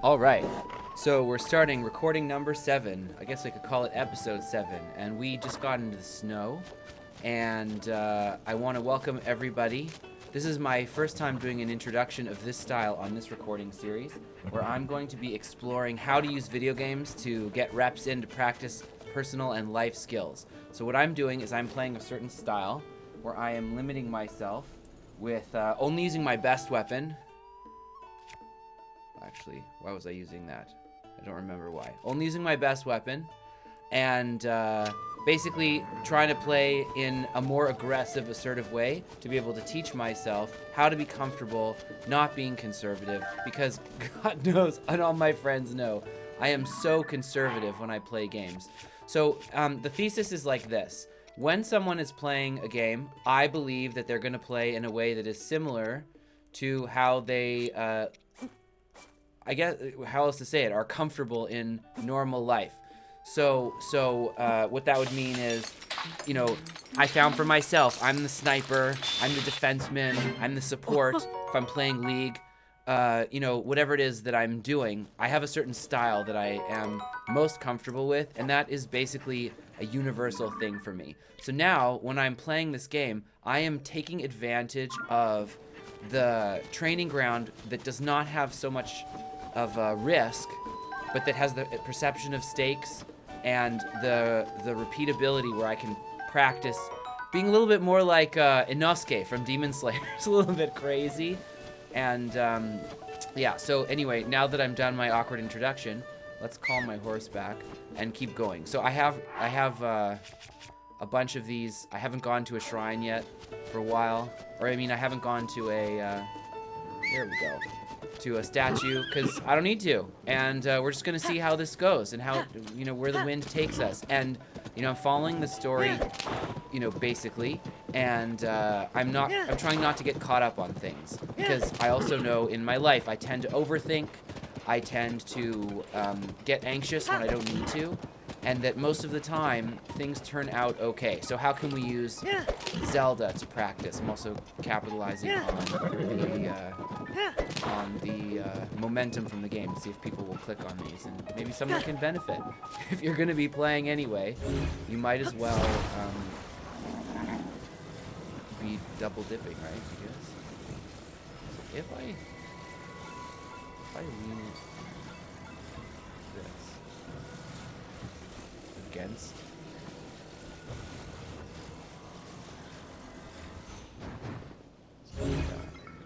All right. So we're starting recording number 7. I guess I could call it episode 7. And we just got into the snow. And I want to welcome everybody. This is my first time doing an introduction of this style on this recording series, where I'm going to be exploring how to use video games to get reps in to practice personal and life skills. So what I'm doing is I'm playing a certain style where I am limiting myself with only using my best weapon. Actually, why was I using that? I don't remember why. Only using my best weapon, and basically trying to play in a more aggressive, assertive way to be able to teach myself how to be comfortable not being conservative, because God knows, and all my friends know, I am so conservative when I play games. So the thesis is like this. When someone is playing a game, I believe that they're going to play in a way that is similar to how they I guess, how else to say it, are comfortable in normal life. So what that would mean is, you know, I found for myself, I'm the sniper, I'm the defenseman, I'm the support. If I'm playing League, you know, whatever it is that I'm doing, I have a certain style that I am most comfortable with, and that is basically a universal thing for me. So now, when I'm playing this game, I am taking advantage of the training ground that does not have so much of a risk, but that has the perception of stakes and the repeatability where I can practice being a little bit more like Inosuke from Demon Slayer. It's a little bit crazy. And yeah, so anyway, now that I'm done my awkward introduction, let's call my horse back and keep going. So I have a bunch of these. I haven't gone to a shrine yet for a while. Or I mean, I haven't gone to a, there we go, to a statue, because I don't need to. And we're just gonna see how this goes and how, you know, where the wind takes us. And, you know, I'm following the story, you know, basically, and I'm trying not to get caught up on things, because I also know in my life I tend to overthink, I tend to get anxious when I don't need to, and that most of the time things turn out okay. So how can we use Zelda to practice? I'm also capitalizing on the momentum from the game to see if people will click on these, and maybe someone can benefit. If you're going to be playing anyway, you might as well be double dipping, right? I guess. So if I lean this against what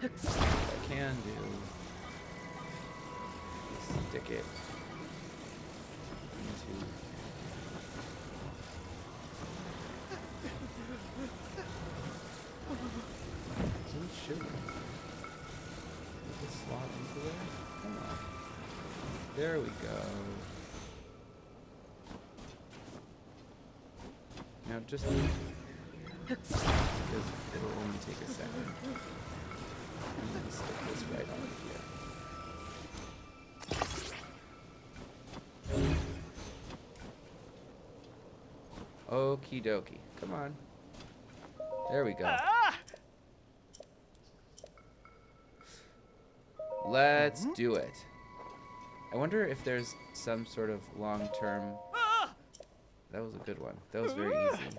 I can do is stick it into shoot. Put this slot into there? Come on. There we go. Now just because it'll only take a second. I'm gonna stick this right on here. Okie dokie. Come on. There we go. Let's do it. I wonder if there's some sort of long-term... That was a good one. That was very easy.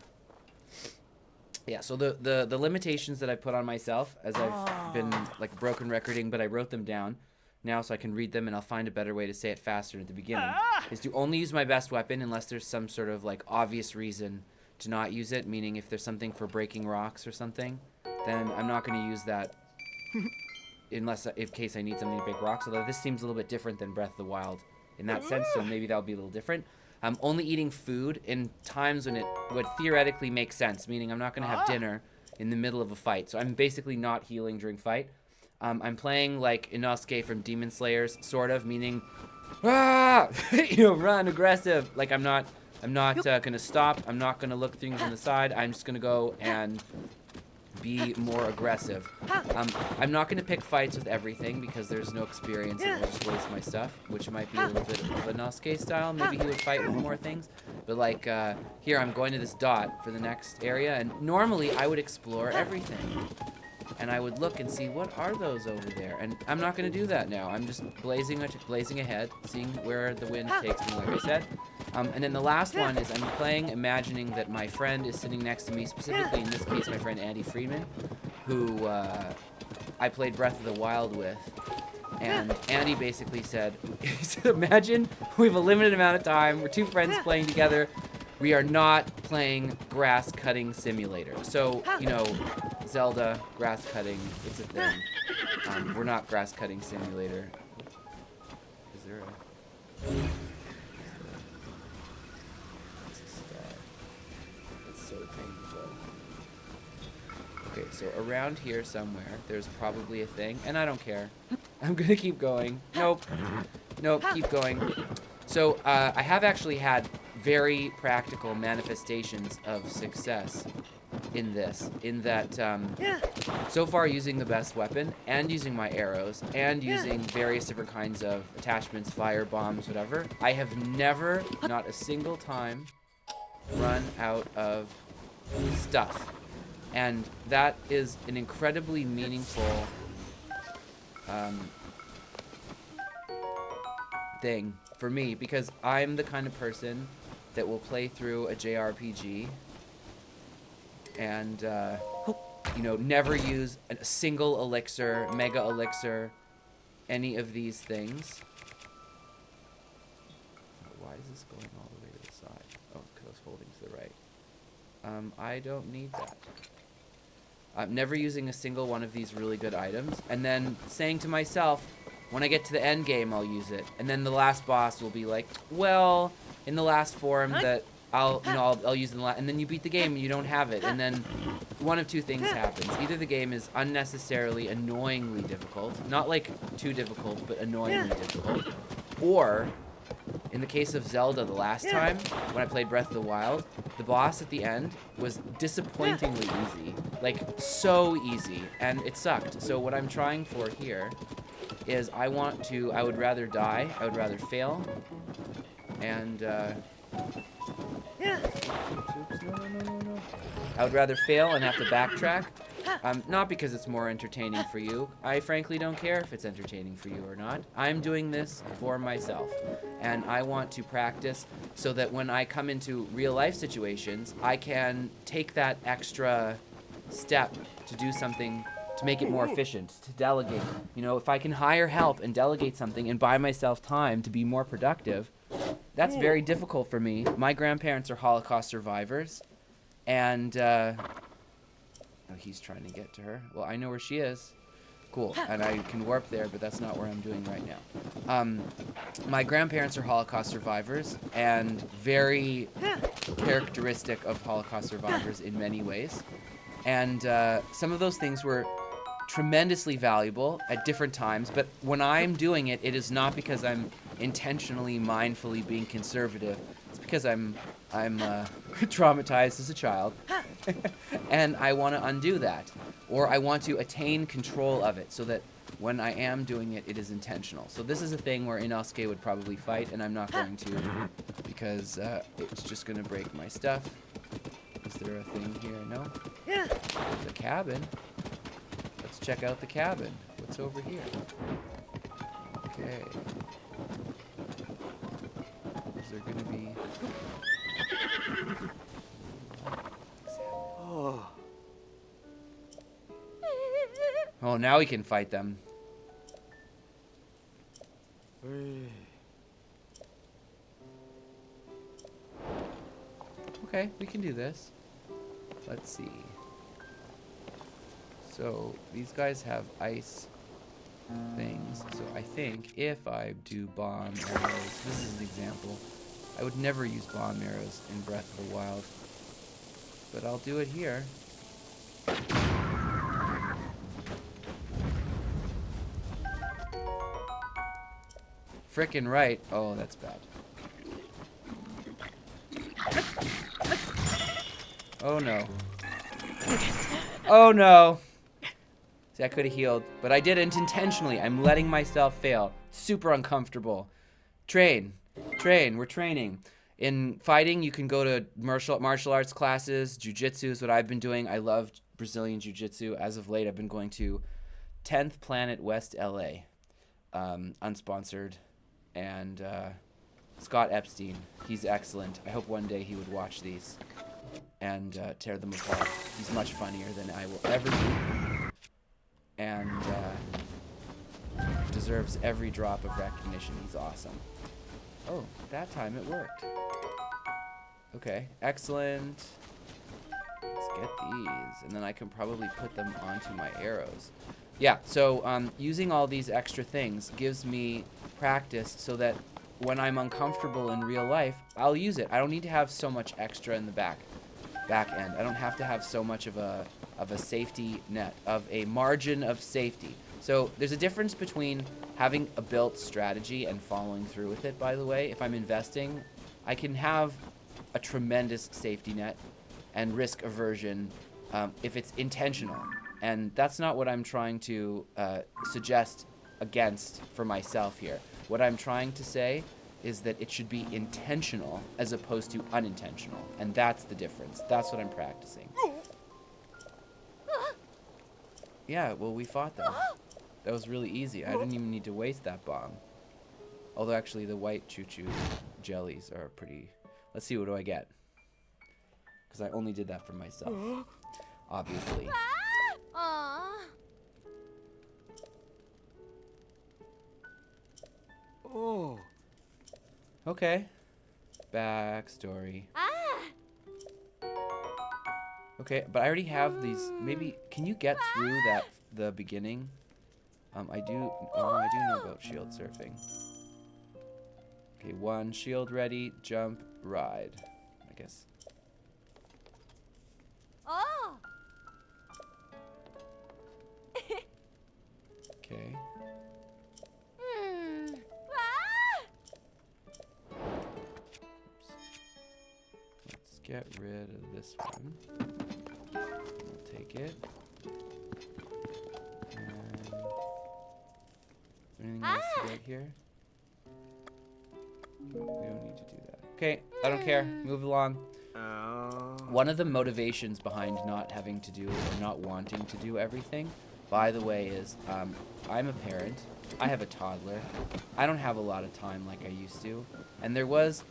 Yeah, so the limitations that I put on myself, as I've been like broken recording, but I wrote them down now so I can read them and I'll find a better way to say it faster at the beginning, is to only use my best weapon unless there's some sort of like obvious reason to not use it, meaning if there's something for breaking rocks or something, then I'm not going to use that unless in case I need something to break rocks, although this seems a little bit different than Breath of the Wild in that sense, so maybe that'll be a little different. I'm only eating food in times when it would theoretically make sense, meaning I'm not going to have dinner in the middle of a fight. So I'm basically not healing during fight. I'm playing like Inosuke from Demon Slayers, sort of, meaning, you know, run, aggressive. Like I'm not going to stop. I'm not going to look things on the side. I'm just going to go and be more aggressive. I'm not going to pick fights with everything because there's no experience and it'll just waste my stuff, which might be a little bit of a Inosuke style. Maybe he would fight with more things. But like here, I'm going to this dot for the next area, and normally I would explore everything. and I would look and see what are those over there. And I'm not going to do that now. I'm just blazing ahead, seeing where the wind takes me, like I said. And then the last one is I'm playing, imagining that my friend is sitting next to me, specifically in this case my friend Andy Friedman, who I played Breath of the Wild with. And Andy basically said, imagine we have a limited amount of time, we're two friends playing together, we are not playing grass cutting simulator. So, you know, Zelda, grass cutting, it's a thing. We're not grass cutting simulator. Is there a... That's a star. That's so painful. Okay, so around here somewhere, there's probably a thing, and I don't care. I'm gonna keep going. Nope. Nope, keep going. So, I have actually had very practical manifestations of success in this, in that, so far using the best weapon, and using my arrows, and using various different kinds of attachments, fire bombs, whatever, I have never, not a single time, run out of stuff. And that is an incredibly meaningful thing for me, because I'm the kind of person that will play through a JRPG and you know, never use a single elixir, mega elixir, any of these things. Why is this going all the way to the side? Oh, because I was holding to the right. I don't need that. I'm never using a single one of these really good items, and then saying to myself, when I get to the end game, I'll use it. And then the last boss will be like, well, in the last form that I'll use in the last, and then you beat the game and you don't have it. And then one of two things happens. Either the game is unnecessarily annoyingly difficult, not like too difficult, but annoyingly difficult. Or, in the case of Zelda the last time, when I played Breath of the Wild, the boss at the end was disappointingly easy. Like, so easy. And it sucked. So what I'm trying for here is I would rather die, I would rather fail, and, I would rather fail and have to backtrack, not because it's more entertaining for you. I frankly don't care if it's entertaining for you or not. I'm doing this for myself, and I want to practice so that when I come into real life situations, I can take that extra step to do something to make it more efficient, to delegate. You know, if I can hire help and delegate something and buy myself time to be more productive, that's very difficult for me. My grandparents are Holocaust survivors, and, oh, he's trying to get to her. Well, I know where she is. Cool, and I can warp there, but that's not what I'm doing right now. My grandparents are Holocaust survivors, and very characteristic of Holocaust survivors in many ways. And some of those things were tremendously valuable at different times, but when I'm doing it, it is not because I'm intentionally, mindfully being conservative. It's because I'm traumatized as a child, and I want to undo that, or I want to attain control of it so that when I am doing it, it is intentional. So this is a thing where Inosuke would probably fight, and I'm not going to, because it's just going to break my stuff. Is there a thing here? No? There's a cabin. Let's check out the cabin. What's over here? Okay. Is there gonna be... Oh, now we can fight them. Okay, we can do this. Let's see. So, these guys have ice things. So, I think if I do bomb arrows, this is an example. I would never use bomb arrows in Breath of the Wild, but I'll do it here. Frickin' right. Oh, that's bad. Oh no. Oh no. See, I could have healed, but I didn't intentionally. I'm letting myself fail. Super uncomfortable. Train. We're training. In fighting, you can go to martial arts classes. Jiu-jitsu is what I've been doing. I love Brazilian Jiu-Jitsu. As of late, I've been going to 10th Planet West LA, unsponsored, and Scott Epstein. He's excellent. I hope one day he would watch these and tear them apart. He's much funnier than I will ever be, and deserves every drop of recognition. He's awesome. Oh, that time it worked. Okay, excellent. Let's get these, and then I can probably put them onto my arrows. Yeah, so using all these extra things gives me practice so that when I'm uncomfortable in real life, I'll use it. I don't need to have so much extra in the back end. I don't have to have so much of a safety net, of a margin of safety. So there's a difference between having a built strategy and following through with it, by the way. If I'm investing, I can have a tremendous safety net and risk aversion if it's intentional. And that's not what I'm trying to suggest against for myself here. What I'm trying to say is that it should be intentional as opposed to unintentional. And that's the difference. That's what I'm practicing. Yeah, well, we fought them. That was really easy. I didn't even need to waste that bomb. Although, actually, the white choo-choo jellies are pretty... Let's see, what do I get? Because I only did that for myself. Obviously. Oh. Okay. Backstory. Okay, but I already have these. Maybe, can you get through the beginning? I do know about shield surfing. Okay, 1, shield ready, jump, ride. I guess. Okay. Let's get rid of this one. We'll take it. And is there anything else to get here? No, we don't need to do that. Okay, I don't care. Move along. One of the motivations behind not having to do or not wanting to do everything, by the way, is I'm a parent. I have a toddler. I don't have a lot of time like I used to. And there was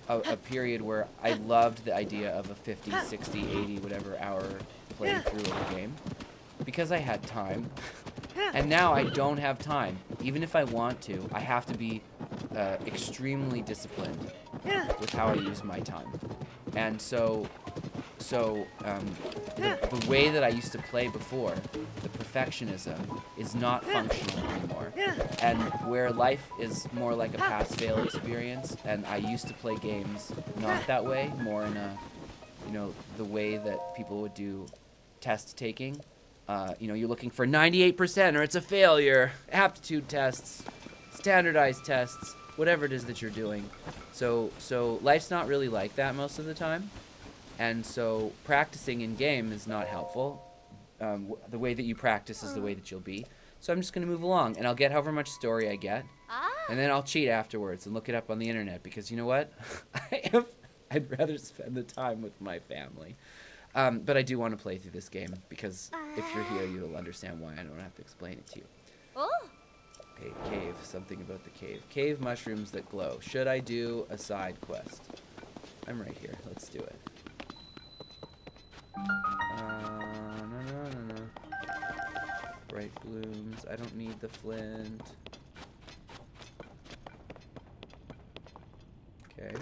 a period where I loved the idea of a 50, 60, 80, whatever hour playthrough of a game because I had time. And now I don't have time. Even if I want to, I have to be extremely disciplined with how I use my time. And so the way that I used to play before, the perfectionism, is not functional anymore. And where life is more like a pass-fail experience, and I used to play games not that way, more in a, the way that people would do test taking. You're looking for 98% or it's a failure. Aptitude tests, standardized tests, whatever it is that you're doing. So life's not really like that most of the time. And so practicing in game is not helpful. The way that you practice is the way that you'll be. So I'm just going to move along, and I'll get however much story I get. And then I'll cheat afterwards and look it up on the internet, because you know what? I'd rather spend the time with my family. But I do want to play through this game, because if you're here, you'll understand why. I don't have to explain it to you. Okay, cave. Something about the cave. Cave mushrooms that glow. Should I do a side quest? I'm right here. Let's do it. No. Bright blooms. I don't need the flint. Okay.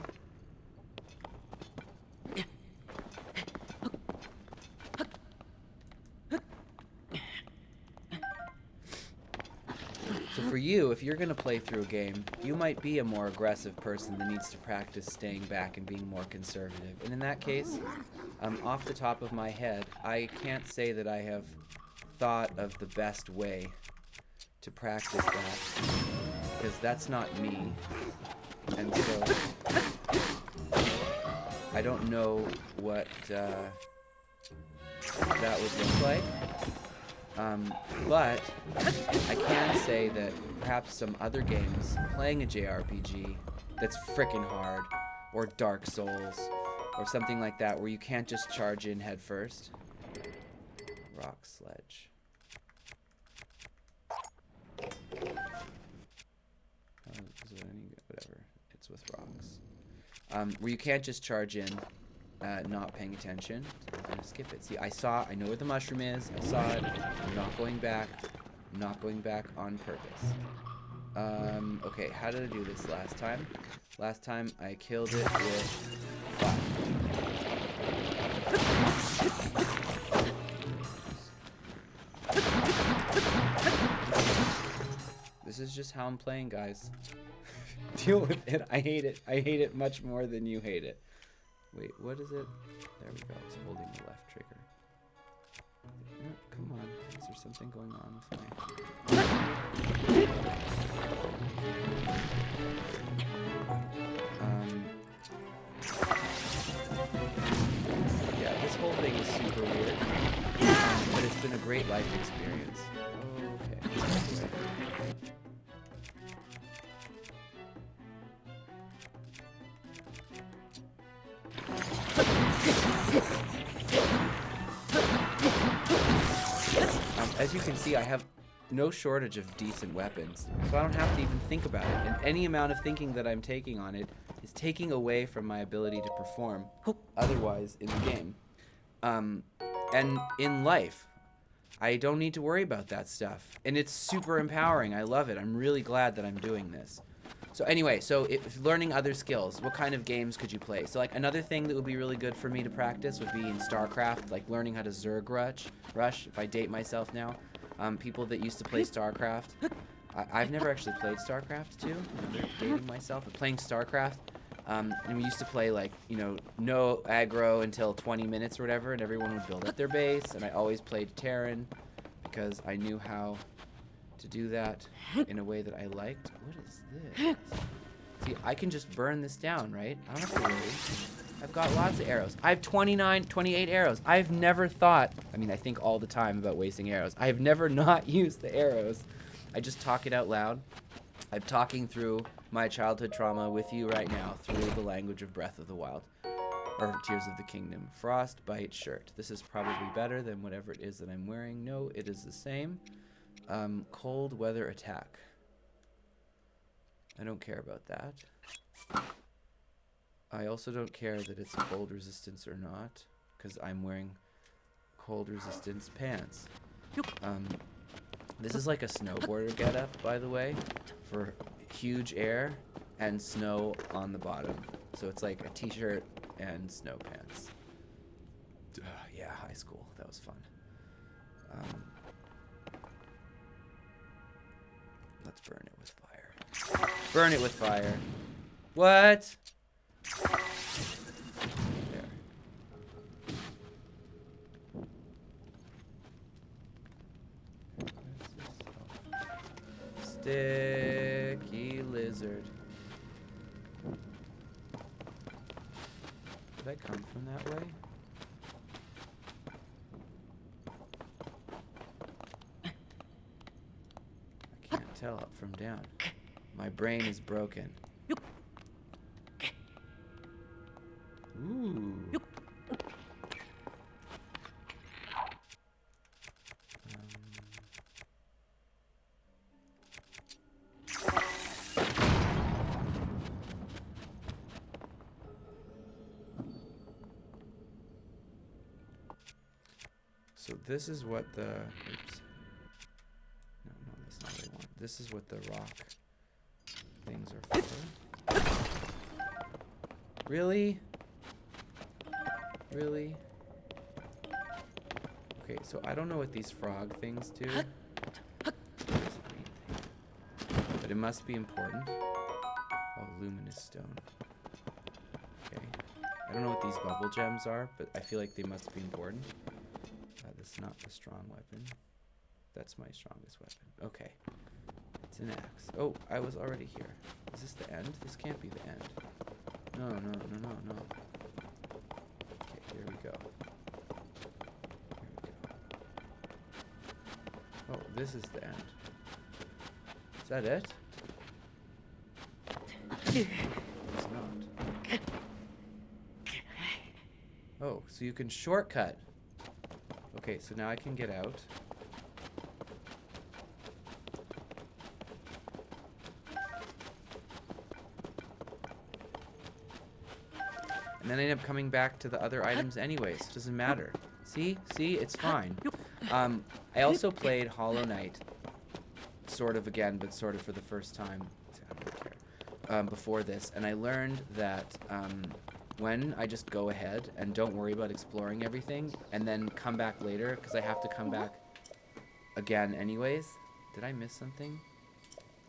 So for you, if you're going to play through a game, you might be a more aggressive person that needs to practice staying back and being more conservative. And in that case, off the top of my head, I can't say that I have thought of the best way to practice that, because that's not me. And so I don't know what that would look like. But I can say that perhaps some other games, playing a JRPG that's frickin' hard, or Dark Souls, or something like that, where you can't just charge in head first, Rock sledge. Is it any good? Whatever. It's with rocks. Where you can't just charge in, not paying attention. So I'm gonna skip it. See, I know where the mushroom is. I saw it. I'm not going back. I'm not going back on purpose. Okay, how did I do this last time? Last time I killed it with fire. This is just how I'm playing, guys. Deal with it. I hate it. I hate it much more than you hate it. Wait, what is it? There we go. It's holding the left trigger. No, come on. Is there something going on with my... Yeah, this whole thing is super weird. But it's been a great life experience. Okay. As you can see, I have no shortage of decent weapons, so I don't have to even think about it. And any amount of thinking that I'm taking on it is taking away from my ability to perform otherwise in the game. And in life, I don't need to worry about that stuff. And it's super empowering. I love it. I'm really glad that I'm doing this. So anyway, so if learning other skills, what kind of games could you play? So like another thing that would be really good for me to practice would be in StarCraft, like learning how to Zerg rush, if I date myself now. People that used to play StarCraft. I've never actually played StarCraft 2. I'm dating myself, but playing StarCraft. And we used to play like, you know, no aggro until 20 minutes or whatever, and everyone would build up their base, and I always played Terran because I knew how to do that in a way that I liked. What is this? See, I can just burn this down, right? I don't have to worry. I've got lots of arrows. I have 28 arrows. I've never thought, I mean, I think all the time about wasting arrows. I've never not used the arrows. I just talk it out loud. I'm talking through my childhood trauma with you right now through the language of Breath of the Wild. Or Tears of the Kingdom. Frostbite shirt. This is probably better than whatever it is that I'm wearing. No, it is the same. Cold weather attack. I don't care about that. I also don't care that it's cold resistance or not, because I'm wearing cold resistance pants. This is like a snowboarder getup, by the way, for huge air and snow on the bottom. So it's like a t-shirt and snow pants. Yeah, high school. That was fun. Let's burn it with fire. Burn it with fire. What? There. Sticky lizard. Did I come from that way? I can't tell up from down. My brain is broken. Ooh. So this is what the, oops. No, that's not what I want. This is what the rock things are for. Really? Really? Okay, so I don't know what these frog things do. But it must be important. Oh, luminous stone. Okay. I don't know what these bubble gems are, but I feel like they must be important. That's not a strong weapon. That's my strongest weapon. Okay. It's an axe. Oh, I was already here. Is this the end? This can't be the end. No. Okay, here we go. Oh, this is the end. Is that it? It's not. Oh, so you can shortcut. Okay, Okay, so now I can get out. And then I end up coming back to the other items anyways. Doesn't matter. See? See? It's fine. I also played Hollow Knight. Sort of again, but sort of for the first time. I don't care. Before this. And I learned that when I just go ahead and don't worry about exploring everything and then come back later, because I have to come back again anyways. Did I miss something?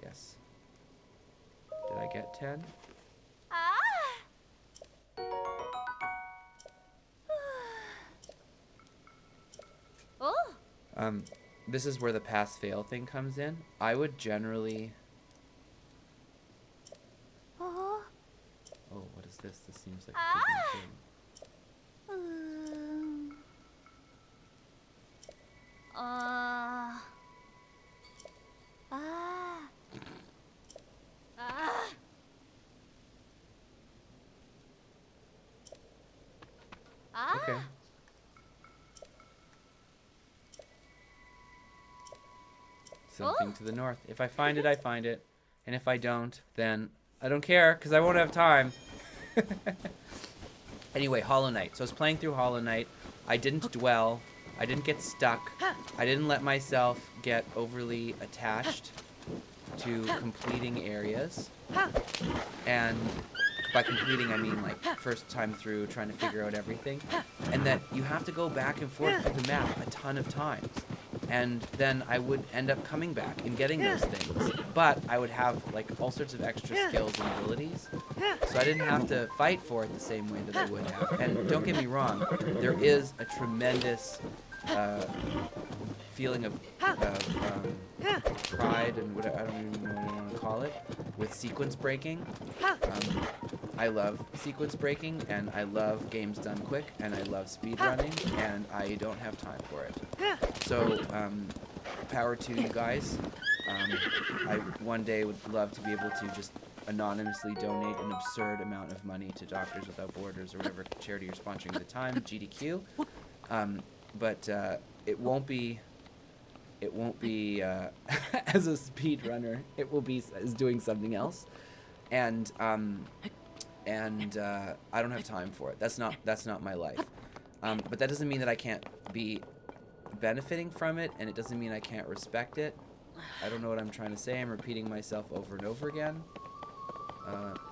Yes. Did I get 10? This is where the pass-fail thing comes in. I would generally... Oh, what is this? This seems like a good thing. Okay. Something to the north. If I find it, I find it. And if I don't, then I don't care, because I won't have time. Anyway, Hollow Knight. So I was playing through Hollow Knight. I didn't dwell. I didn't get stuck. I didn't let myself get overly attached to completing areas. And by completing, I mean like first time through, trying to figure out everything. And that you have to go back and forth through the map a ton of times. And then I would end up coming back and getting those things. But I would have like all sorts of extra skills and abilities. So I didn't have to fight for it the same way that I would have. And don't get me wrong, there is a tremendous feeling of pride and whatever, I don't even know what I want to call it, with sequence breaking. I love sequence breaking, and I love games done quick, and I love speedrunning, and I don't have time for it. So, power to you guys. I one day would love to be able to just anonymously donate an absurd amount of money to Doctors Without Borders or whatever charity you're sponsoring at the time, GDQ. But it won't be as a speedrunner. It will be as doing something else, and I don't have time for it. That's not my life. But that doesn't mean that I can't be benefiting from it, and it doesn't mean I can't respect it. I don't know what I'm trying to say. I'm repeating myself over and over again.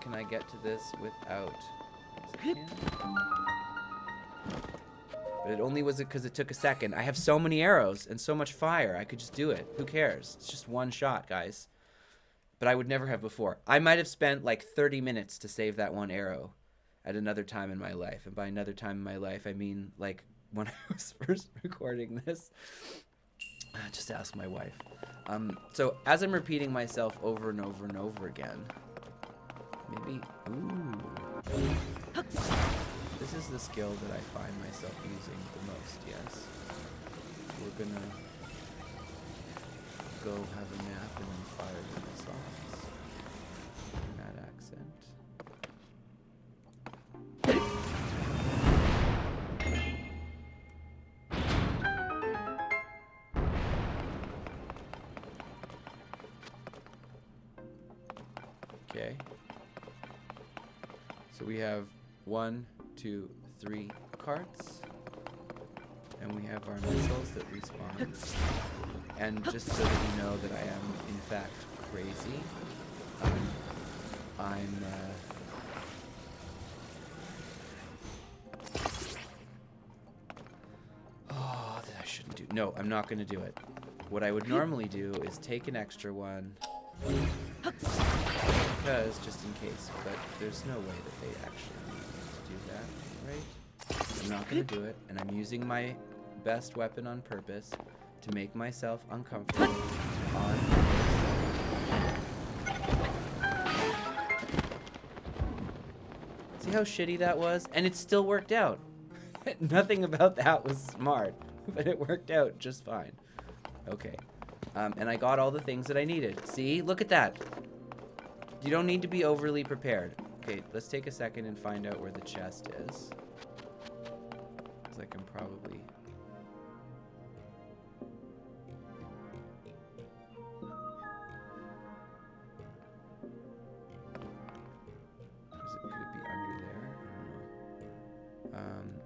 Can I get to this without... But it only was because it took a second. I have so many arrows and so much fire. I could just do it. Who cares? It's just one shot, guys. But I would never have before. I might have spent like 30 minutes to save that one arrow at another time in my life. And by another time in my life, I mean like when I was first recording this. Just ask my wife. So as I'm repeating myself over and over and over again, maybe, ooh. This is the skill that I find myself using the most, yes. We're gonna go have a nap and then fire the missiles. In that accent. Okay. So we have 1, 2, 3 carts, and we have our missiles that respawn. And just so that you know that I am in fact crazy, oh, that I shouldn't do. No, I'm not going to do it. What I would normally do is take an extra one, because just in case, but there's no way that they actually need to do that, right? I'm not going to do it, and I'm using my best weapon on purpose to make myself uncomfortable on purpose. See how shitty that was? And it still worked out. Nothing about that was smart, but it worked out just fine. Okay. And I got all the things that I needed. See? Look at that. You don't need to be overly prepared. Okay, let's take a second and find out where the chest is. Because I can probably...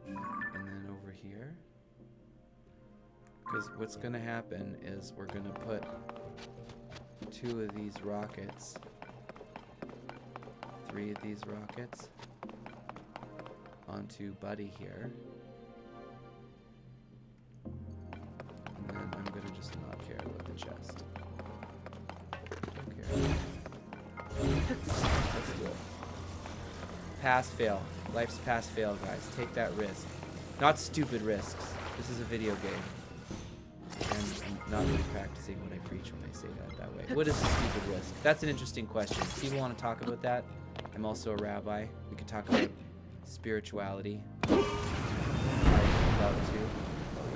And then over here. Because what's going to happen is we're going to put 2 of these rockets, 3 of these rockets onto Buddy here. And then I'm going to just not care about the chest. Don't care. Let's do it. Pass, fail. Life's pass, fail, guys. Take that risk. Not stupid risks. This is a video game. And I'm not really practicing what I preach when I say that way. What is a stupid risk? That's an interesting question. If people want to talk about that, I'm also a rabbi. We could talk about spirituality. I'd love to.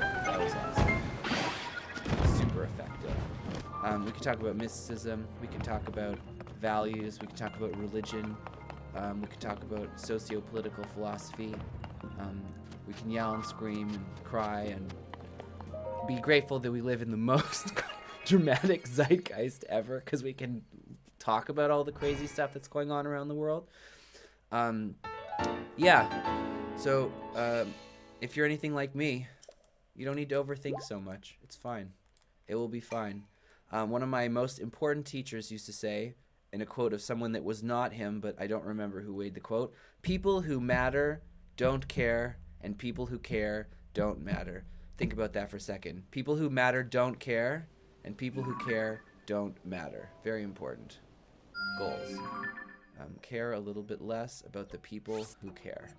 That was awesome. Super effective. We could talk about mysticism. We could talk about values. We could talk about religion. We could talk about socio-political philosophy. We can yell and scream and cry and be grateful that we live in the most dramatic zeitgeist ever, because we can talk about all the crazy stuff that's going on around the world. Yeah. So if you're anything like me, you don't need to overthink so much. It's fine. It will be fine. One of my most important teachers used to say, in a quote of someone that was not him, but I don't remember who made the quote, "People who matter don't care, and people who care don't matter." Think about that for a second. People who matter don't care, and people who care don't matter. Very important. Goals. Care a little bit less about the people who care.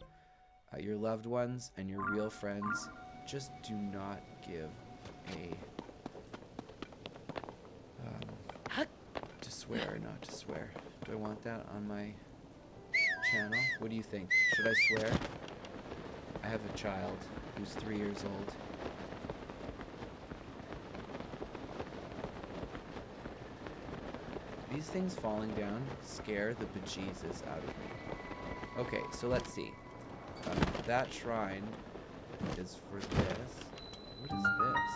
Your loved ones and your real friends, just do not give a... to swear or not to swear. Do I want that on my channel? What do you think? Should I swear? I have a child who's 3 years old. These things falling down scare the bejesus out of me. Okay, so let's see. That shrine is for this. What is this?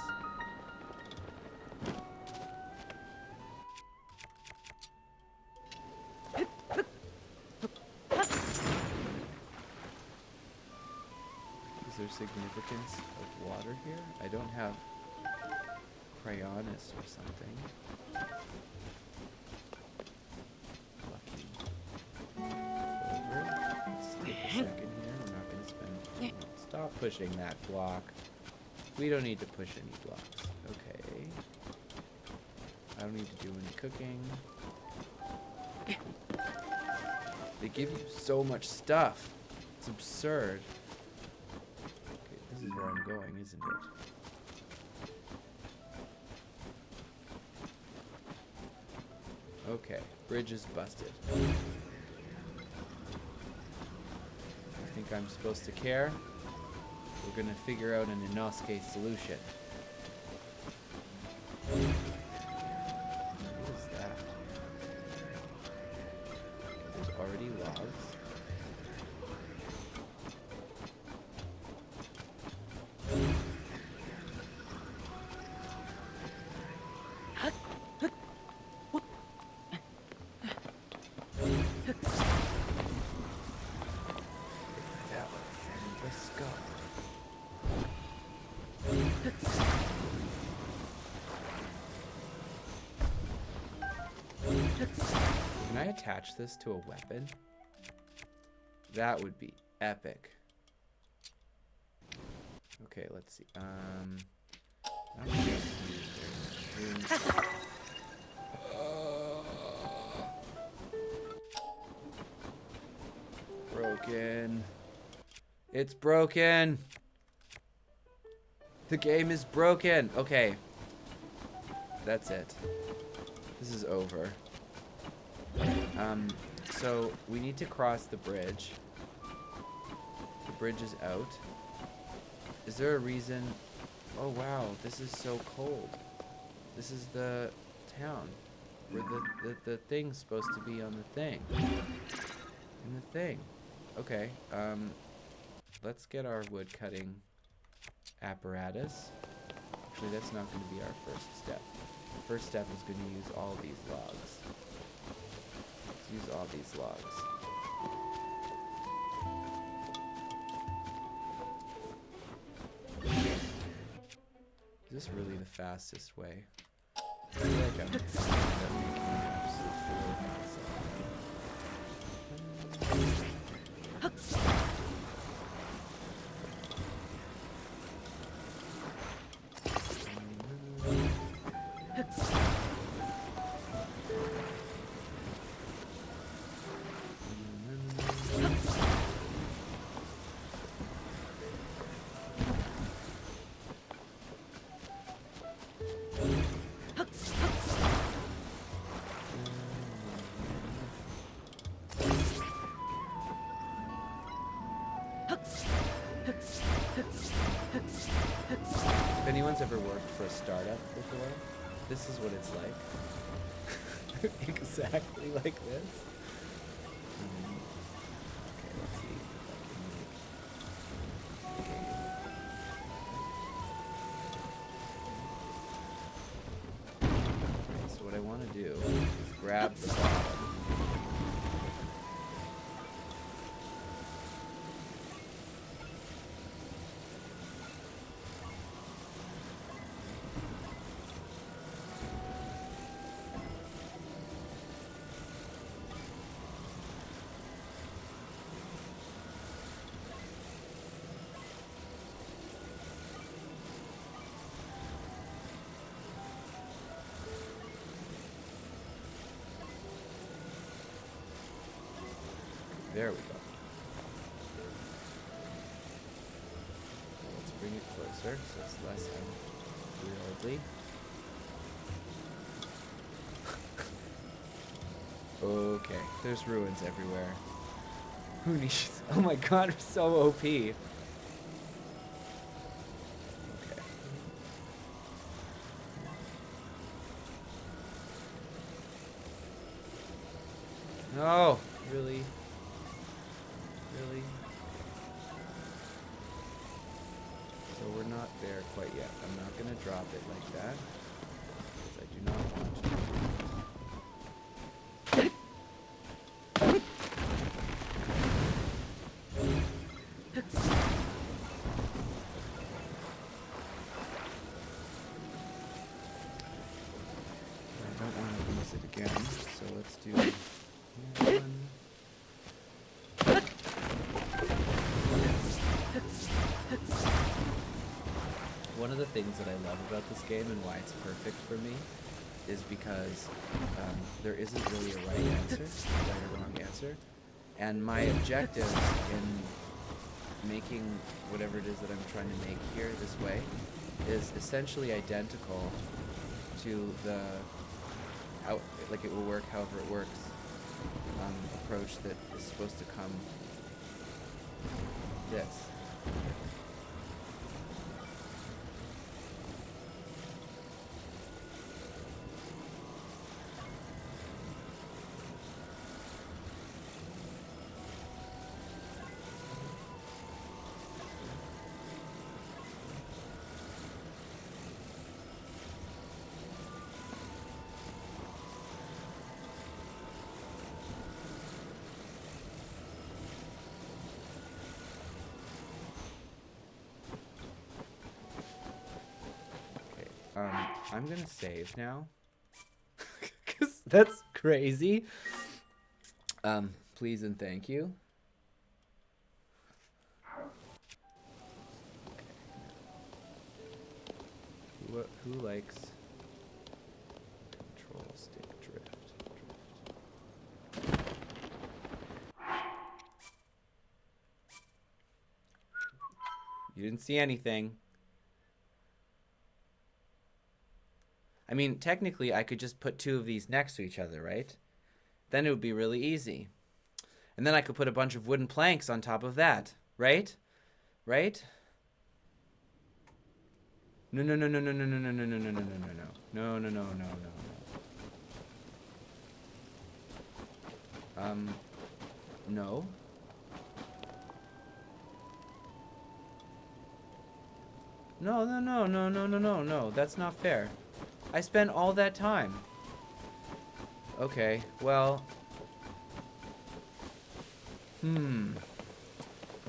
Is there significance of water here? I don't have cryonis or something. Lucky. Over. Let's take a second here. We're not going to spend... Stop pushing that block. We don't need to push any blocks. Okay. I don't need to do any cooking. They give you so much stuff. It's absurd. Okay, this is where I'm going, isn't it? Okay, bridge is busted. I think I'm supposed to care. We're gonna figure out an Inosuke solution. What is that? There's already logs. Can I attach this to a weapon? That would be epic. Okay, let's see. I don't think I can use it. Broken. It's broken. The game is broken. Okay. That's it. This is over. So we need to cross the bridge. The bridge is out. Is there a reason? Oh wow, this is so cold. This is the town where the thing's supposed to be on the thing. In the thing. Okay, let's get our wood cutting apparatus. Actually, that's not going to be our first step. The first step is going to use all these logs. Let's use all these logs. this really the fastest way? I feel like I'm making an absolute fool of myself. If anyone's ever worked for a startup before, this is what it's like. Exactly like this. Okay, let's see if I can make... Okay, so what I want to do is grab the bottom. There we go. Let's bring it closer so it's less unwieldy. Okay, there's ruins everywhere. Who needs... Oh my god, we're so OP. Okay. No, really? Really? So we're not there quite yet. I'm not going to drop it like that, because I do not want to. I don't want to lose it again, so let's do one. One of the things that I love about this game and why it's perfect for me is because there isn't really a right answer, right or wrong answer. And my objective in making whatever it is that I'm trying to make here this way is essentially identical to the, how, like it will work however it works, approach that is supposed to come this. I'm gonna save now, because that's crazy. Please and thank you. Okay. Who likes control stick drift? You didn't see anything. I mean, technically, I could just put two of these next to each other, right? Then it would be really easy. And then I could put a bunch of wooden planks on top of that, right? Right? No, no, no, no, no, no, no, no, no, no, no, no, no, no, no, no, no, no, no, no. No. No, no, no, no, no, no, no, no. That's not fair. I spent all that time. Okay, well...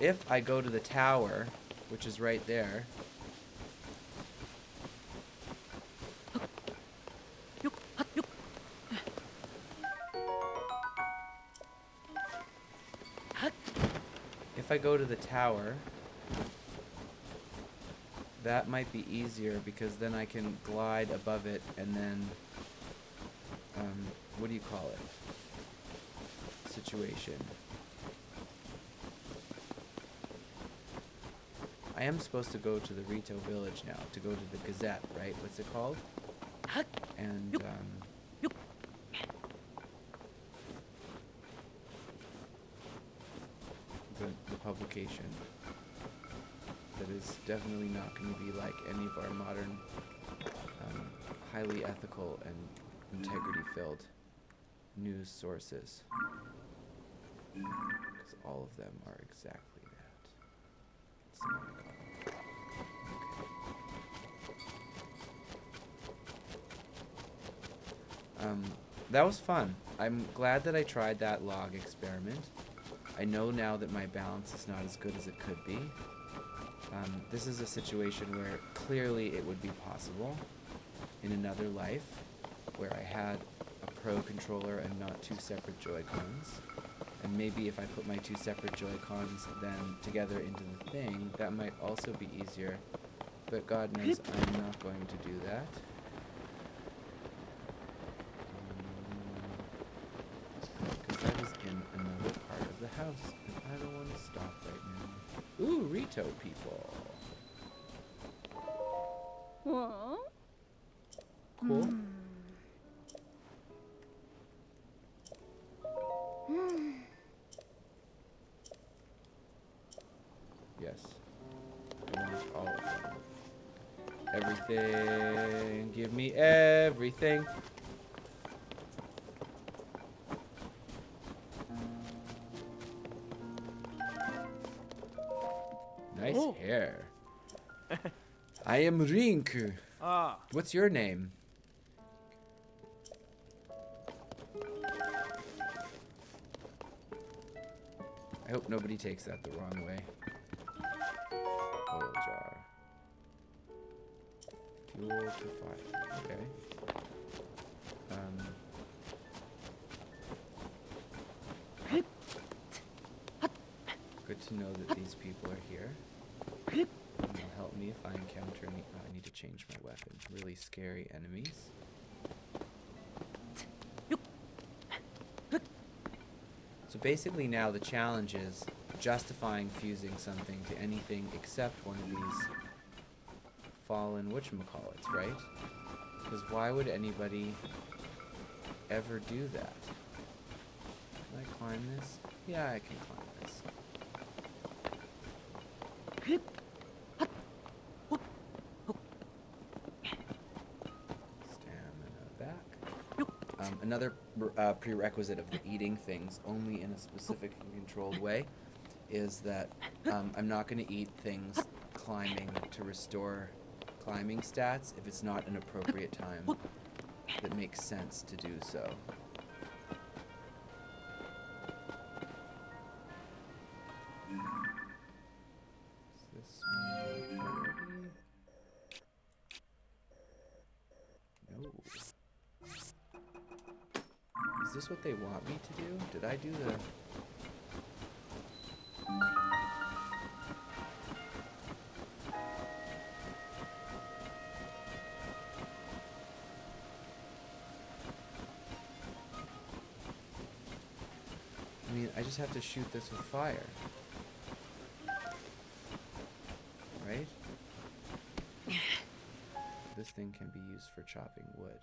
If I go to the tower, which is right there... if I go to the tower, that might be easier because then I can glide above it and then, what do you call it? Situation. I am supposed to go to the Rito village now, to go to the Gazette, right? What's it called? And, the publication that is definitely not going to be like any of our modern, highly ethical and integrity-filled news sources. Because all of them are exactly that. What's the one I call them? Okay. That was fun. I'm glad that I tried that log experiment. I know now that my balance is not as good as it could be. This is a situation where clearly it would be possible in another life where I had a Pro controller and not two separate Joy-Cons. And maybe if I put my two separate Joy-Cons then together into the thing, that might also be easier. But God knows I'm not going to do that. Because I was in another part of the house, and I don't want to stop right now. Ooh, Rito people. Cool. Yes. I want all of them. Everything. Give me everything. Nice hair. I am Rinku. What's your name? I hope nobody takes that the wrong way. Oil jar. Fuel to fire. Okay. Good to know that these people are here. And they'll help me if I encounter any. Oh, I need to change my weapon. Really scary enemies. So basically now the challenge is justifying fusing something to anything except one of these fallen whatchamacallits, right? Because why would anybody ever do that? Can I climb this? Yeah, I can climb this. Stamina back. Another prerequisite of the eating things only in a specific and controlled way is that I'm not going to eat things climbing to restore climbing stats if it's not an appropriate time that makes sense to do so. Is this one already? No. Is this what they want me to do? Did I do the... I mean, I just have to shoot this with fire. Right? This thing can be used for chopping wood.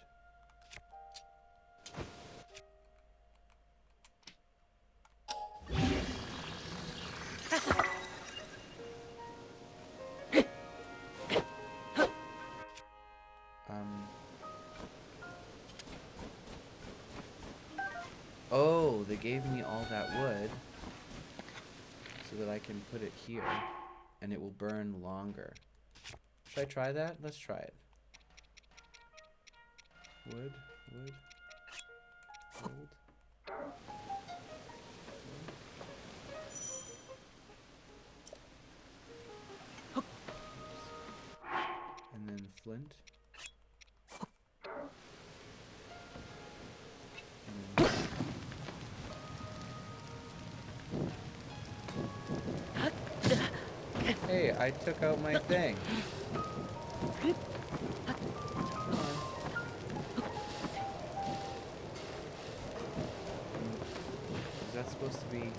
Oh, they gave me all that wood so that I can put it here and it will burn longer. Should I try that? Let's try it. Wood, wood, gold. And then flint. And then Hey, I took out my thing. Is that supposed to be... Is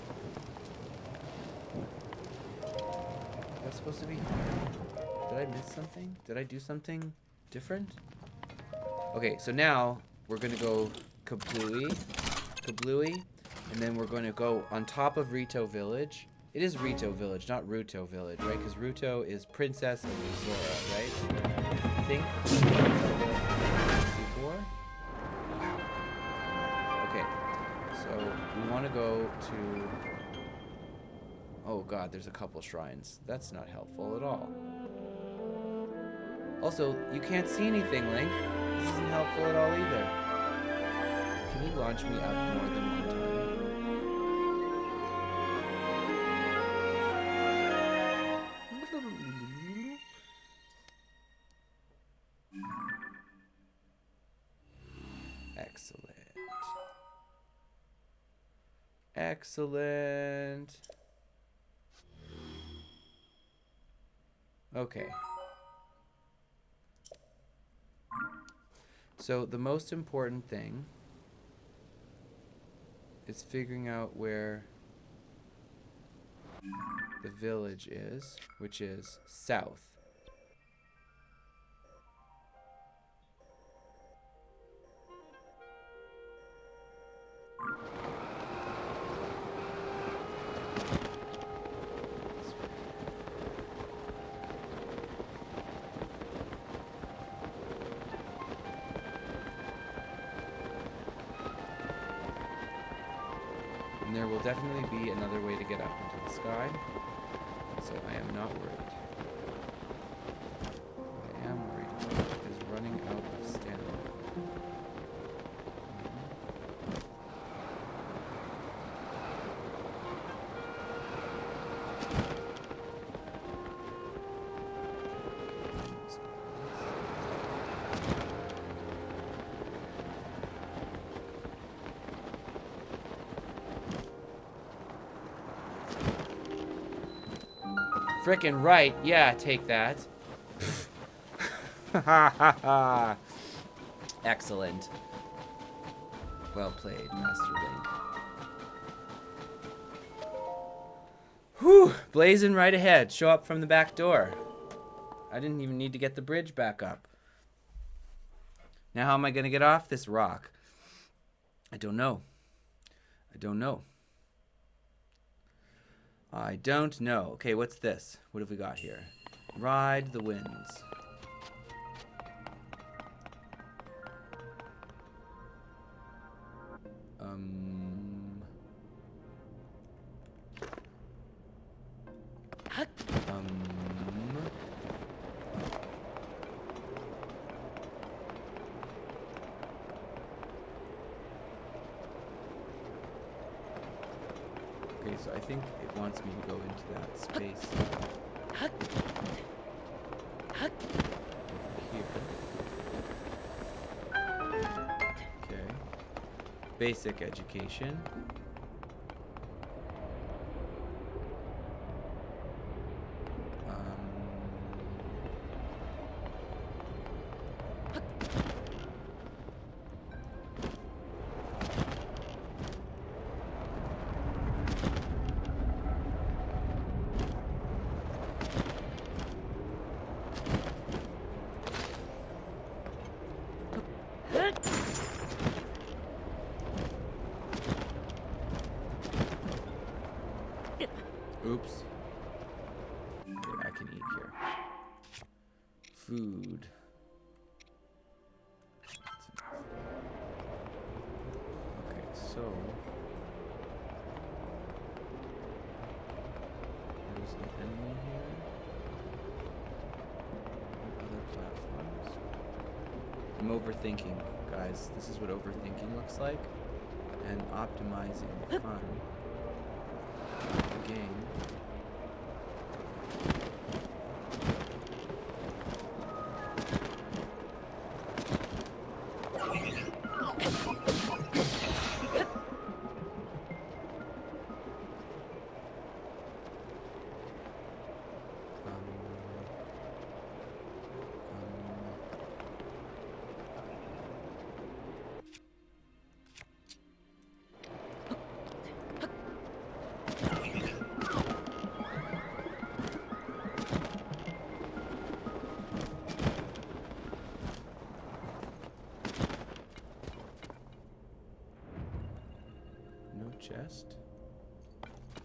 that supposed to be hard? Did I miss something? Did I do something different? Okay, so now we're gonna go kablooey, and then we're gonna go on top of Rito Village. It is Rito Village, not Ruto Village, right? Because Ruto is Princess of Zora, right? I think. Before? Wow. Okay, so we want to go to... Oh god, there's a couple shrines. That's not helpful at all. Also, you can't see anything, Link. This isn't helpful at all either. Can you launch me up more than one time? Excellent. Excellent. Okay. So the most important thing is figuring out where the village is, which is south. And there will definitely be another way to get up into the sky, so I am not worried. What I am worried about is running out of stamina. Frickin' right. Yeah, take that. Ha ha ha. Excellent. Well played, Master Link. Whew. Blazing right ahead. Show up from the back door. I didn't even need to get the bridge back up. Now how am I going to get off this rock? I don't know. I don't know. I don't know. Okay, what's this? What have we got here? Ride the winds. Okay, so I think it wants me to go into that space over here. Okay. Basic education. Oops. Okay, I can eat here. Food. Okay, so there's an enemy here. Other platforms. I'm overthinking, guys. This is what overthinking looks like. And optimizing the fun of the game.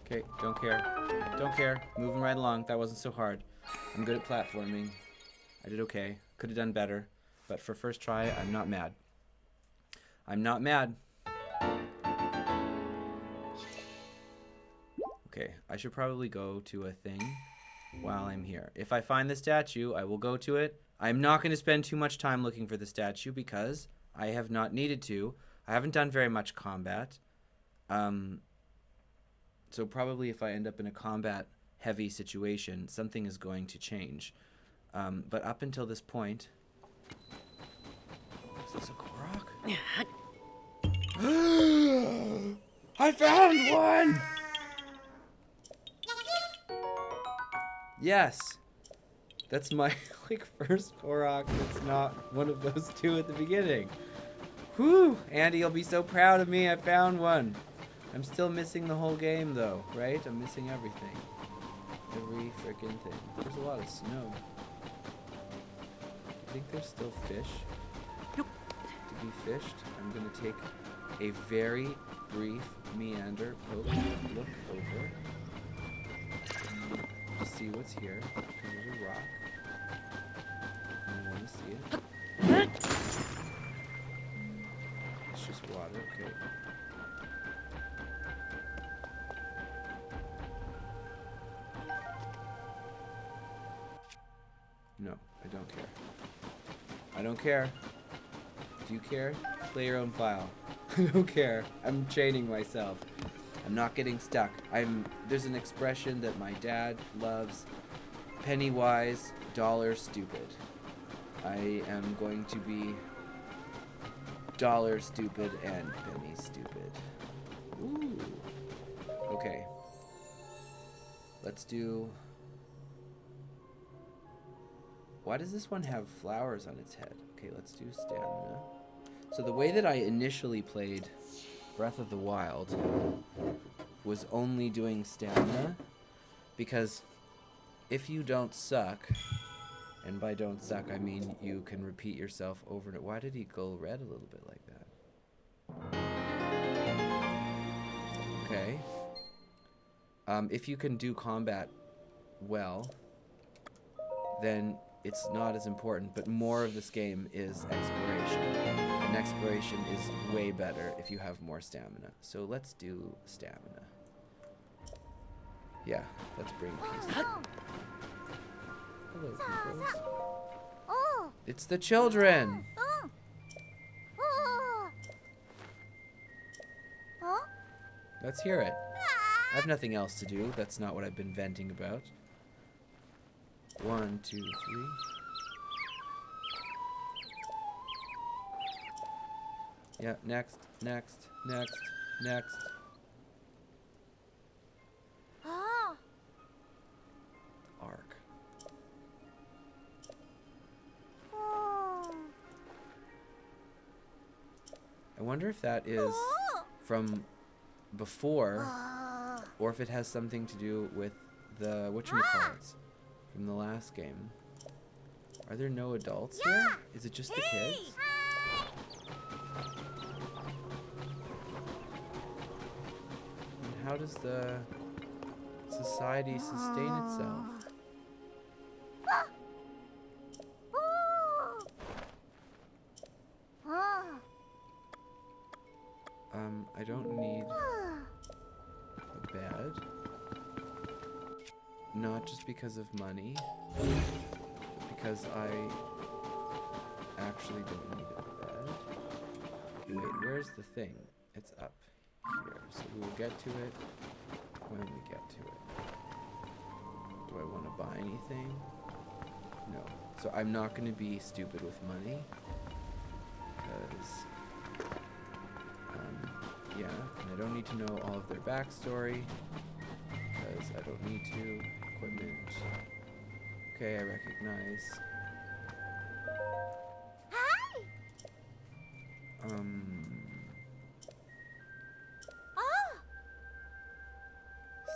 Okay, don't care. Don't care. Moving right along. That wasn't so hard. I'm good at platforming. I did okay. Could have done better. But for first try, I'm not mad. I'm not mad. Okay, I should probably go to a thing while I'm here. If I find the statue, I will go to it. I'm not going to spend too much time looking for the statue because I have not needed to. I haven't done very much combat. So probably if I end up in a combat-heavy situation, something is going to change. But up until this point... Is this a Korok? I found one! Yes! That's my first Korok. It's not one of those two at the beginning. Whew! Andy, you'll be so proud of me. I found one. I'm still missing the whole game, though, right? I'm missing everything. Every freaking thing. There's a lot of snow. Do you think there's still fish to be fished? I'm going to take a very brief meander, poke, look over to see what's here. There's a rock. I want to see it. It's just water, okay. No, I don't care. I don't care. Do you care? Play your own file. I don't care. I'm chaining myself. I'm not getting stuck. There's an expression that my dad loves. Penny wise, dollar stupid. I am going to be dollar stupid and penny stupid. Ooh. Okay. Let's do... Why does this one have flowers on its head? Okay, let's do stamina. So the way that I initially played Breath of the Wild was only doing stamina, because if you don't suck, and by don't suck I mean you can repeat yourself over and over. Why did he go red a little bit like that? Okay. If you can do combat well, then it's not as important, but more of this game is exploration. And exploration is way better if you have more stamina. So let's do stamina. Yeah, let's bring peace. Hello, peoples. It's the children! Let's hear it. I have nothing else to do. That's not what I've been venting about. 1, 2, 3. Yeah, next, next, next, next. Arc. I wonder if that is from before, or if it has something to do with the whatchamacallits from the last game. Are there no adults here? Is it just the kids? And how does the society sustain itself? I don't need a bed. Not just because of money, but because I actually don't need a bed. Wait, where's the thing? It's up here, so we will get to it when we get to it. Do I want to buy anything? No. So I'm not going to be stupid with money, because yeah, and I don't need to know all of their backstory, because I don't need to. Equipment. Okay, I recognize.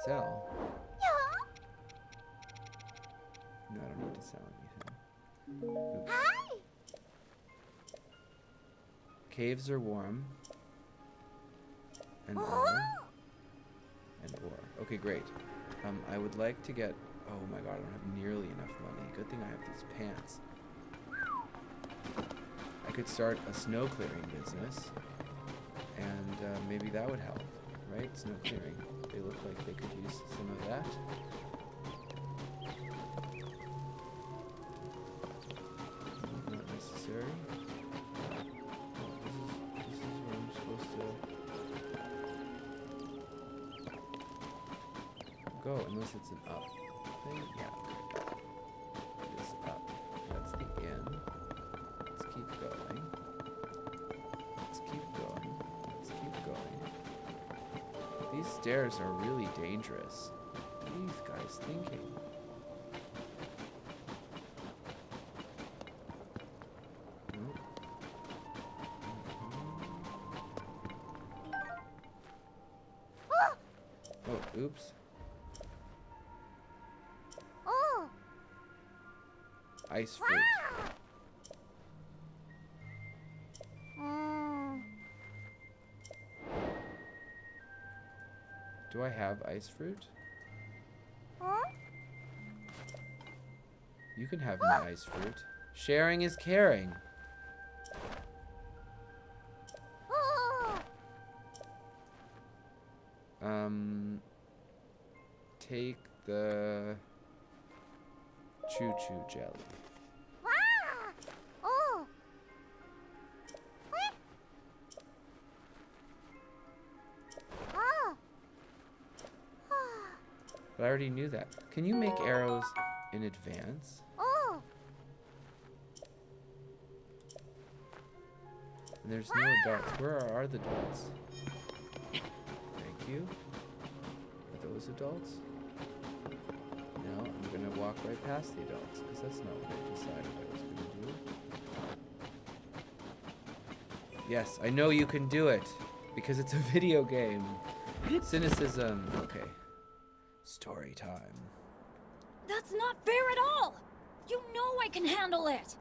Sell. No, I don't need to sell anything. Oops. Caves are warm. And ore. And ore. Okay, great. I would like to get... Oh my god, I don't have nearly enough money. Good thing I have these pants. I could start a snow clearing business. And maybe that would help, right? Snow clearing. They look like they could use some of that. Not necessary. Oh, this is where I'm supposed to go, unless it's an up thing. Yeah, okay. It is up. That's the in. Let's keep going. Let's keep going. Let's keep going. These stairs are really dangerous. What are these guys thinking? Nope. Oh, oops. Ice fruit. Do I have ice fruit? You can have my ice fruit. Sharing is caring. Take the choo-choo jelly. But I already knew that. Can you make arrows in advance? And there's no adults. Where are the adults? Thank you. Are those adults? No, I'm gonna walk right past the adults, because that's not what I decided I was gonna do. Yes, I know you can do it, because it's a video game. Cynicism. Okay. Story time. That's not fair at all! You know I can handle it!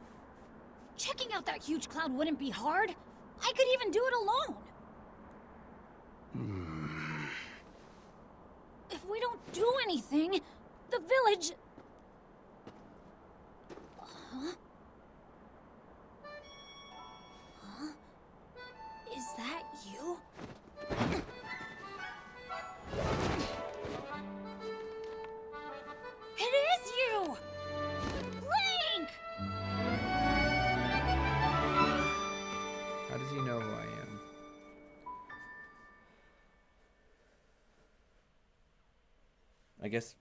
Checking out that huge cloud wouldn't be hard. I could even do it alone. If we don't do anything, the village... Huh? Huh? Is that you? It is you! Link! How does he know who I am? I guess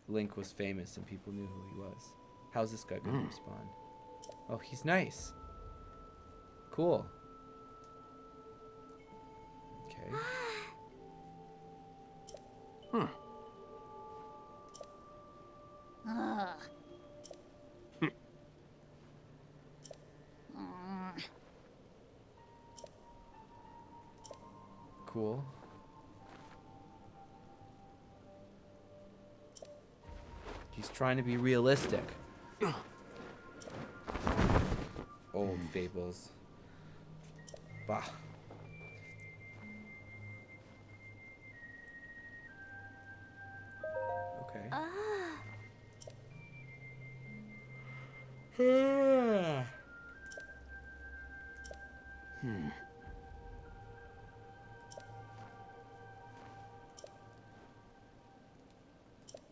Link was famous and people knew who he was. How's this guy gonna respond? Oh, he's nice. Cool. Okay. Cool. He's trying to be realistic. Old fables. Bah. Okay.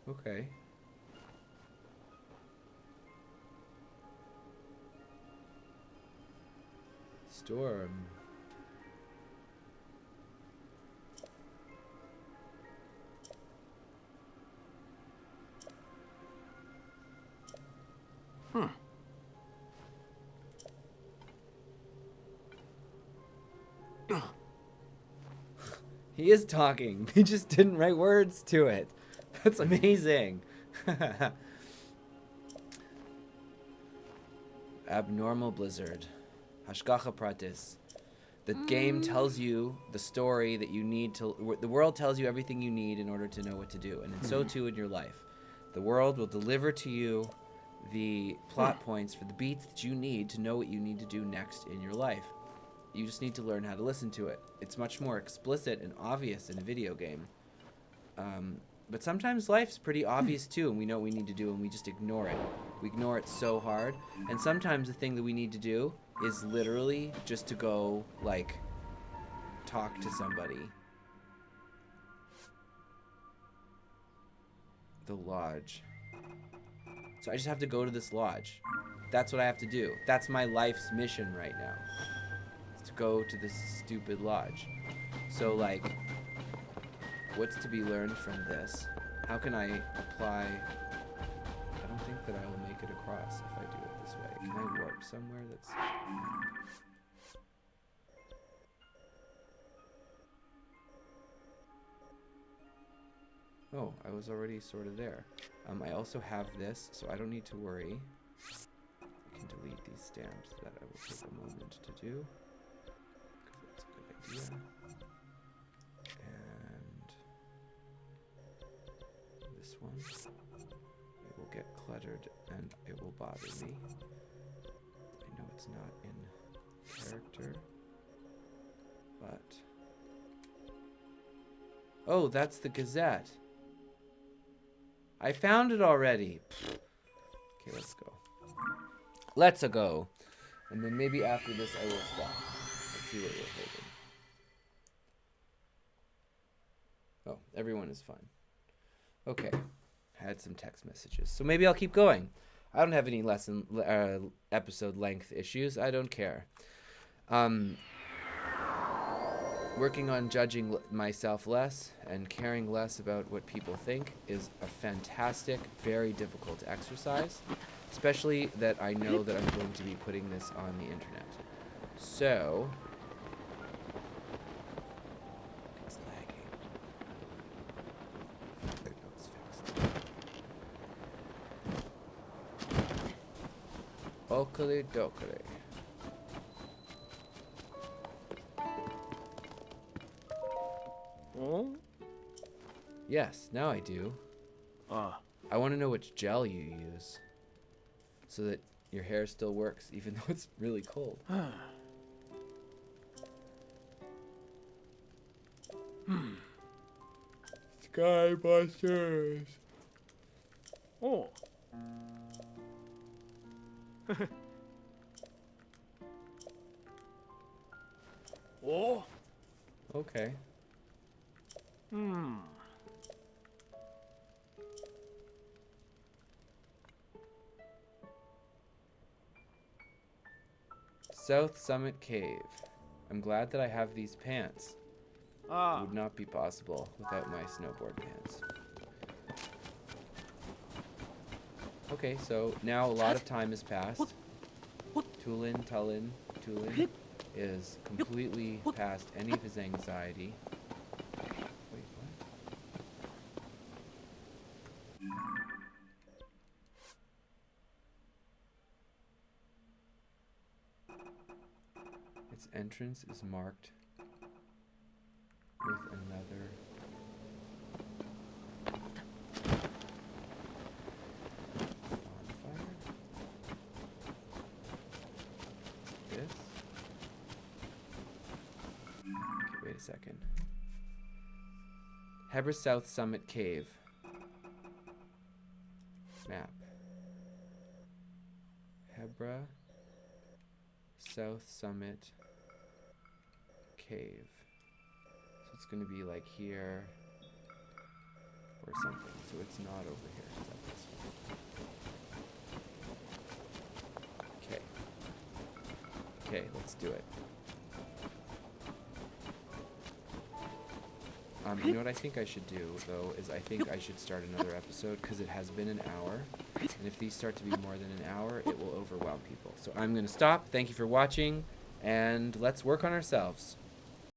Okay. Storm. He is talking. He just didn't write words to it. That's amazing. Abnormal blizzard. Hashgacha pratis. The game tells you the story that you need to... The world tells you everything you need in order to know what to do. And so too in your life. The world will deliver to you the plot points for the beats that you need to know what you need to do next in your life. You just need to learn how to listen to it. It's much more explicit and obvious in a video game. But sometimes life's pretty obvious too, and we know what we need to do, and we just ignore it. We ignore it so hard. And sometimes the thing that we need to do is literally just to go, like, talk to somebody. The lodge. So I just have to go to this lodge. That's what I have to do. That's my life's mission right now. Is to go to this stupid lodge. So, like, what's to be learned from this? How can I apply? I don't think that I will make it across if I do it this way. Can I warp somewhere that's... Oh, I was already sort of there. I also have this, so I don't need to worry. I can delete these stamps that I will take a moment to do, because that's a good idea. And this one, it will get cluttered and it will bother me. I know it's not in character, but... Oh, that's the Gazette. I found it already. Okay, let's go. Let's go. And then maybe after this I will stop. Let's see what we're holding. Oh, everyone is fine. Okay. I had some text messages. So maybe I'll keep going. I don't have any episode length issues. I don't care. Working on judging myself less and caring less about what people think is a fantastic, very difficult exercise, especially that I know that I'm going to be putting this on the internet. So, it's lagging. There we go, it's fixed. Oakley dokley. Oh? Yes, now I do. I want to know which gel you use, so that your hair still works even though it's really cold. Skybusters. Oh. Oh. Okay. South Summit Cave. I'm glad that I have these pants. It would not be possible without my snowboard pants. Okay, so now a lot of time has passed. Tulin is completely past any of his anxiety. Wait, what? Its entrance is marked with another bonfire. This? Okay, wait a second. Hebra South Summit Cave. Map. Hebra South Summit Cave. So it's going to be like here or something. So it's not over here. It's like this one. Okay. Okay, let's do it. You know what I think I should do, though, is I think I should start another episode, because it has been an hour. And if these start to be more than an hour, it will overwhelm people. So I'm going to stop. Thank you for watching, and let's work on ourselves.